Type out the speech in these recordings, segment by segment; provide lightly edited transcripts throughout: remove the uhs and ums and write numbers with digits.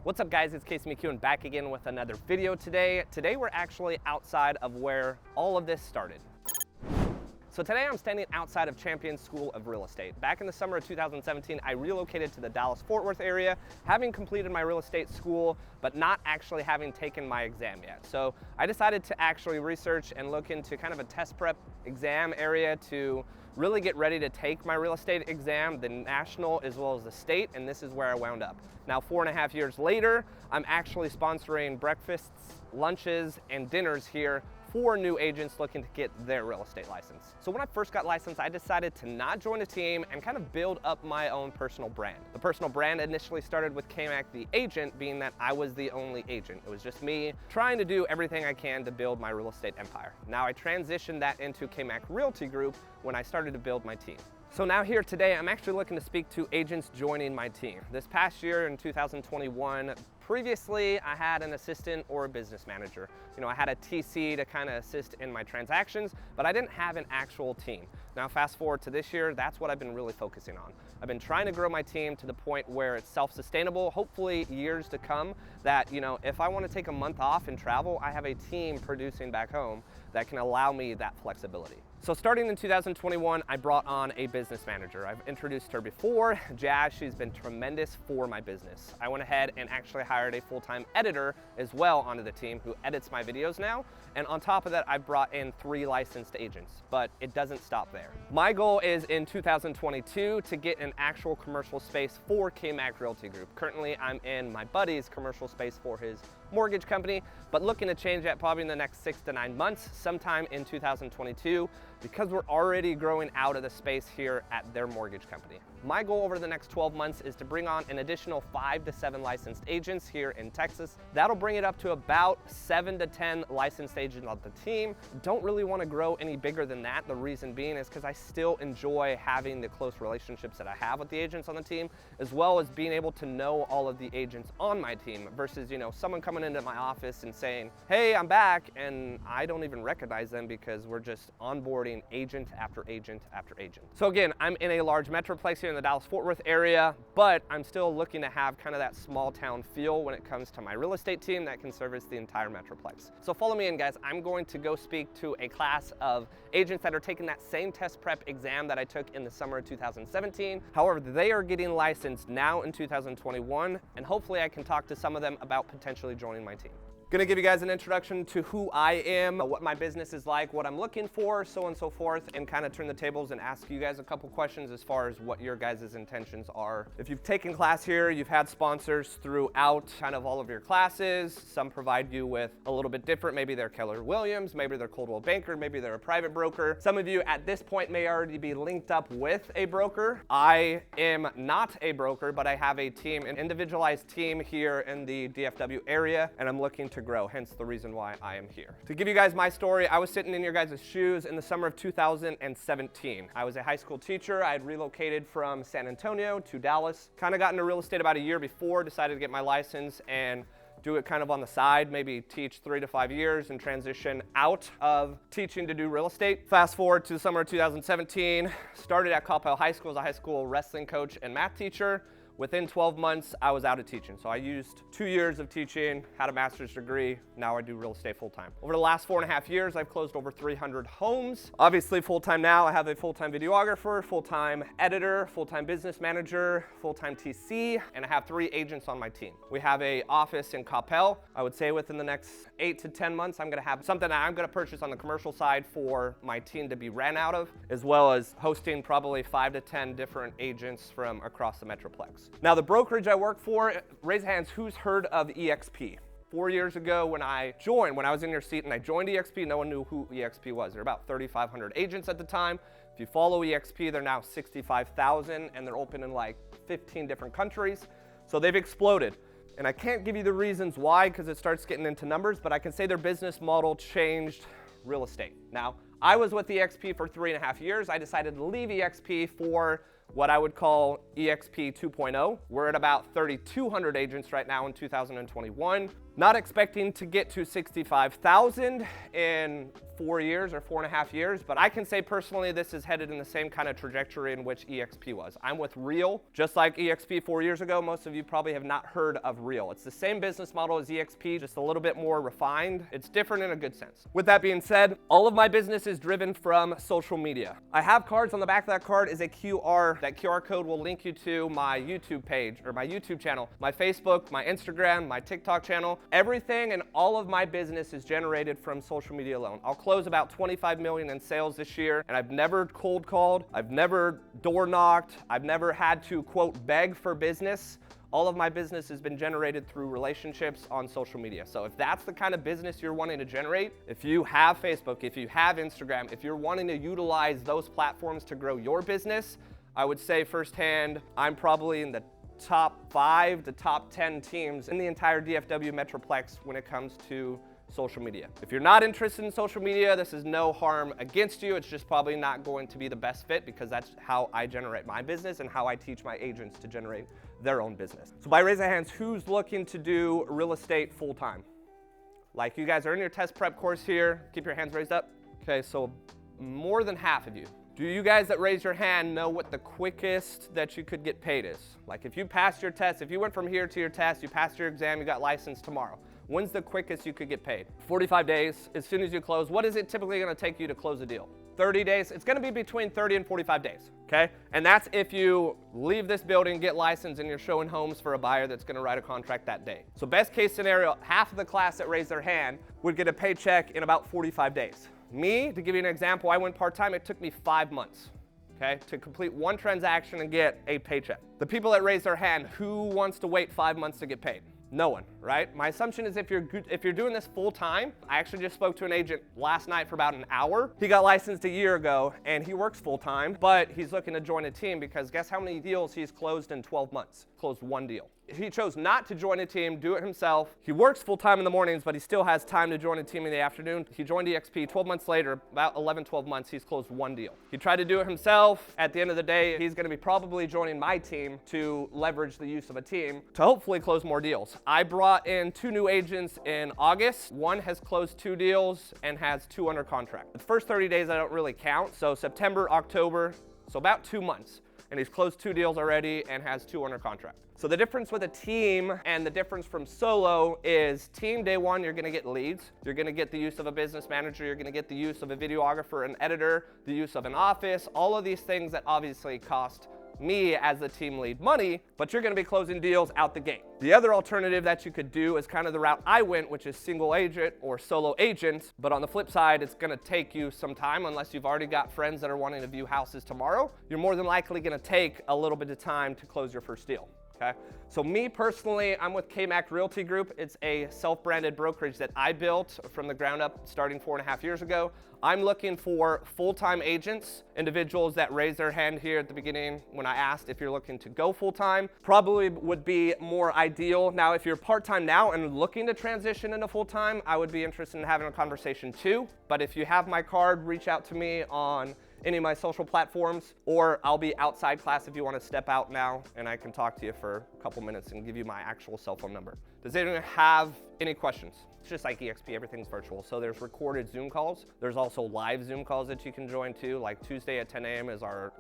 What's up guys, it's McKeown back again with another video today. Today we're actually outside of where all of this started. So today I'm standing outside of Champion School of Real Estate. Back in the summer of 2017, I relocated to the Dallas-Fort Worth area, having completed my real estate school, but not actually having taken my exam yet. So I decided to actually research and look into kind of a test prep exam area to really get ready to take my real estate exam, the national as well as the state, and this is where I wound up. Now 4.5 years later, I'm actually sponsoring breakfasts, lunches, and dinners here for new agents looking to get their real estate license. So when I first got licensed, I decided to not join a team and kind of build up my own personal brand. The personal brand initially started with K-Mac the agent, being that I was the only agent. It was just me trying to do everything I can to build my real estate empire. Now I transitioned that into K-Mac Realty Group when I started to build my team. So now here today, I'm actually looking to speak to agents joining my team. This past year in 2021, previously, I had an assistant or a business manager. I had a TC to kind of assist in my transactions, but I didn't have an actual team. Now fast forward to this year, that's what I've been really focusing on. I've been trying to grow my team to the point where it's self-sustainable, hopefully years to come, that if I want to take a month off and travel, I have a team producing back home that can allow me that flexibility. So starting in 2021, I brought on a business manager. I've introduced her before, Jazz. She's been tremendous for my business. I went ahead and actually hired a full-time editor as well onto the team who edits my videos now. And on top of that, I brought in 3 licensed agents, but it doesn't stop there. My goal is in 2022 to get an actual commercial space for K-Mac Realty Group. Currently, I'm in my buddy's commercial space for his mortgage company, but looking to change that probably in the next 6 to 9 months, sometime in 2022, because we're already growing out of the space here at their mortgage company. My goal over the next 12 months is to bring on an additional 5 to 7 licensed agents here in Texas. That'll bring it up to about 7 to 10 licensed agents on the team. Don't really want to grow any bigger than that. The reason being is because I still enjoy having the close relationships that I have with the agents on the team, as well as being able to know all of the agents on my team versus, someone coming into my office and saying, hey, I'm back, and I don't even recognize them because we're just onboarding agent after agent after agent. So again, I'm in a large metroplex here in the Dallas-Fort Worth area, but I'm still looking to have kind of that small town feel when it comes to my real estate team that can service the entire metroplex. So follow me in, guys. I'm going to go speak to a class of agents that are taking that same test prep exam that I took in the summer of 2017. However, they are getting licensed now in 2021, and hopefully I can talk to some of them about potentially joining my team. Gonna give you guys an introduction to who I am, what my business is like, what I'm looking for, so on and so forth, and kind of turn the tables and ask you guys a couple questions as far as what your guys' intentions are. If you've taken class here, you've had sponsors throughout kind of all of your classes. Some provide you with a little bit different. Maybe they're Keller Williams, maybe they're Coldwell Banker, maybe they're a private broker. Some of you at this point may already be linked up with a broker. I am not a broker, but I have a team, an individualized team here in the DFW area, and I'm looking to grow, hence the reason why I am here. To give you guys my story, I was sitting in your guys' shoes in the summer of 2017. I was a high school teacher. I had relocated from San Antonio to Dallas, kind of got into real estate about a year before, decided to get my license and do it kind of on the side, maybe teach 3 to 5 years and transition out of teaching to do real estate. Fast forward to the summer of 2017, started at Coppell High School as a high school wrestling coach and math teacher. Within 12 months, I was out of teaching. So I used 2 years of teaching, had a master's degree. Now I do real estate full-time. Over the last 4.5 years, I've closed over 300 homes. Obviously full-time now, I have a full-time videographer, full-time editor, full-time business manager, full-time TC, and I have 3 agents on my team. We have a office in Coppell. I would say within the next 8 to 10 months, I'm gonna have something that I'm gonna purchase on the commercial side for my team to be ran out of, as well as hosting probably 5 to 10 different agents from across the metroplex. Now the brokerage I work for, raise hands, who's heard of EXP? 4 years ago when I was in your seat and I joined EXP, no one knew who EXP was. There were about 3,500 agents at the time. If you follow EXP, they're now 65,000 and they're open in like 15 different countries. So they've exploded. And I can't give you the reasons why because it starts getting into numbers, but I can say their business model changed real estate. Now, I was with EXP for 3.5 years. I decided to leave EXP for what I would call EXP 2.0. We're at about 3,200 agents right now in 2021. Not expecting to get to 65,000 in 4 years or 4.5 years, but I can say personally this is headed in the same kind of trajectory in which EXP was. I'm with Reel, just like EXP 4 years ago. Most of you probably have not heard of Reel. It's the same business model as EXP, just a little bit more refined. It's different in a good sense. With that being said, all of my business is driven from social media. I have cards. On the back of that card is a QR. That QR code will link you to my YouTube page or my YouTube channel, my Facebook, my Instagram, my TikTok channel. Everything and all of my business is generated from social media alone. I'll close about 25 million in sales this year, and I've never cold called, I've never door knocked, I've never had to quote beg for business. All of my business has been generated through relationships on social media. So if that's the kind of business you're wanting to generate, if you have Facebook, if you have Instagram, if you're wanting to utilize those platforms to grow your business, I would say firsthand, I'm probably in the top 5 to top 10 teams in the entire DFW Metroplex when it comes to social media. If you're not interested in social media, this is no harm against you. It's just probably not going to be the best fit because that's how I generate my business and how I teach my agents to generate their own business. So by raising hands, who's looking to do real estate full-time? Like, you guys are in your test prep course here. Keep your hands raised up. Okay, so more than half of you. Do you guys that raise your hand know what the quickest that you could get paid is? Like, if you passed your test, if you went from here to your test, you passed your exam, you got licensed tomorrow. When's the quickest you could get paid? 45 days, as soon as you close. What is it typically gonna take you to close a deal? 30 days? It's gonna be between 30 and 45 days, okay? And that's if you leave this building, get licensed, and you're showing homes for a buyer that's gonna write a contract that day. So best case scenario, half of the class that raised their hand would get a paycheck in about 45 days. Me, to give you an example, I went part-time, it took me 5 months. Okay, to complete one transaction and get a paycheck. The people that raised their hand, who wants to wait 5 months to get paid? No one, right? My assumption is if you're doing this full time, I actually just spoke to an agent last night for about an hour. He got licensed a year ago and he works full time, but he's looking to join a team because guess how many deals he's closed in 12 months? Closed 1 deal. He chose not to join a team, do it himself. He works full time in the mornings, but he still has time to join a team in the afternoon. He joined EXP 12 months later, about 11, 12 months, he's closed 1 deal. He tried to do it himself. At the end of the day, he's gonna be probably joining my team to leverage the use of a team to hopefully close more deals. I brought in 2 new agents in August. One has closed 2 deals and has 2 under contract. The first 30 days I don't really count, so September, October, so about 2 months. And he's closed 2 deals already and has 2 under contract. So the difference with a team and the difference from solo is team day 1, you're gonna get leads. You're gonna get the use of a business manager. You're gonna get the use of a videographer, an editor, the use of an office, all of these things that obviously cost me as the team lead money, but you're gonna be closing deals out the gate. The other alternative that you could do is kind of the route I went, which is single agent or solo agent, but on the flip side, it's gonna take you some time unless you've already got friends that are wanting to view houses tomorrow. You're more than likely gonna take a little bit of time to close your first deal. Okay, so me personally, I'm with KMAC Realty Group. It's a self-branded brokerage that I built from the ground up starting 4.5 years ago. I'm looking for full-time agents, individuals that raised their hand here at the beginning when I asked if you're looking to go full-time. Probably would be more ideal. Now, if you're part-time now and looking to transition into full-time, I would be interested in having a conversation too. But if you have my card, reach out to me on any of my social platforms, or I'll be outside class if you want to step out now and I can talk to you for a couple minutes and give you my actual cell phone number. Does anyone have any questions? It's just like EXP, everything's virtual. So there's recorded Zoom calls. There's also live Zoom calls that you can join too. Like Tuesday at 10 a.m. is our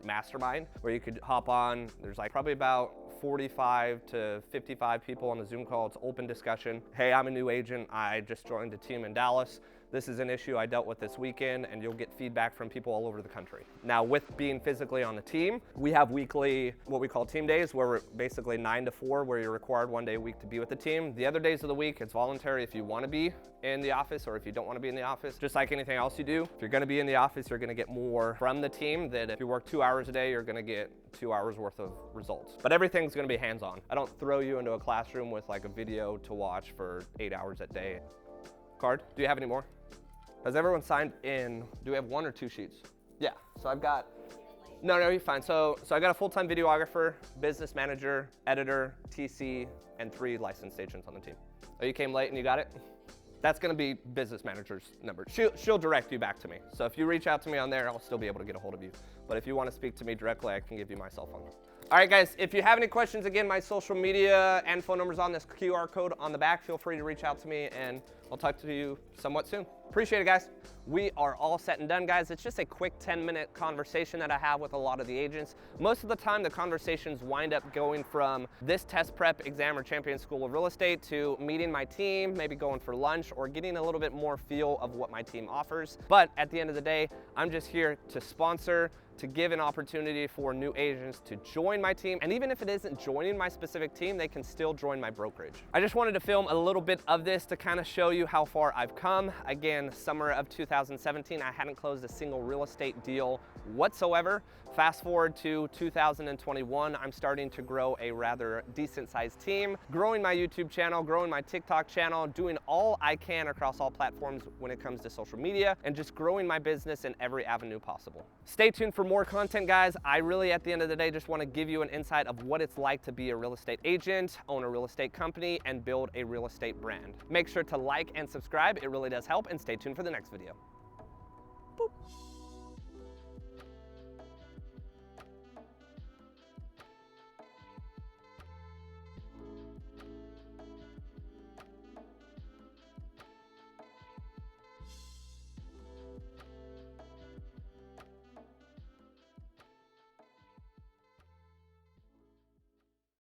mastermind where you could hop on. There's like probably about 45 to 55 people on the Zoom call. It's open discussion. Hey, I'm a new agent. I just joined a team in Dallas. This is an issue I dealt with this weekend, and you'll get feedback from people all over the country. Now, with being physically on the team, we have weekly, what we call team days, where we're basically 9 to 4, where you're required 1 day a week to be with the team. The other days of the week, it's voluntary if you want to be in the office or if you don't want to be in the office. Just like anything else you do, if you're going to be in the office, you're going to get more from the team than if you work 2 hours a day, you're going to get 2 hours worth of results. But everything's going to be hands-on. I don't throw you into a classroom with like a video to watch for 8 hours a day. Card, do you have any more? Has everyone signed in? Do we have 1 or 2 sheets? Yeah, so I've got, no, you're fine. So I got a full-time videographer, business manager, editor, TC, and 3 licensed agents on the team. Oh, you came late and you got it? That's gonna be business manager's number. She'll direct you back to me. So if you reach out to me on there, I'll still be able to get a hold of you. But if you wanna speak to me directly, I can give you my cell phone. All right, guys, if you have any questions, again, my social media and phone numbers on this QR code on the back. Feel free to reach out to me and I'll talk to you somewhat soon. Appreciate it, guys. we are all set and done, guys. It's just a quick 10-minute conversation that I have with a lot of the agents. Most of the time, the conversations wind up going from this test prep exam or Champion School of Real Estate to meeting my team, maybe going for lunch, or getting a little bit more feel of what my team offers. But at the end of the day, I'm just here to sponsor, to give an opportunity for new agents to join my team. And even if it isn't joining my specific team, they can still join my brokerage. I just wanted to film a little bit of this to kind of show you how far I've come. Again, summer of 2017, I hadn't closed a single real estate deal whatsoever. Fast forward to 2021, I'm starting to grow a rather decent sized team, growing my YouTube channel, growing my TikTok channel, doing all I can across all platforms when it comes to social media, and just growing my business in every avenue possible. Stay tuned for more content, guys. I really, at the end of the day, just want to give you an insight of what it's like to be a real estate agent, own a real estate company, and build a real estate brand. Make sure to like and subscribe. It really does help, and stay tuned for the next video. Boop.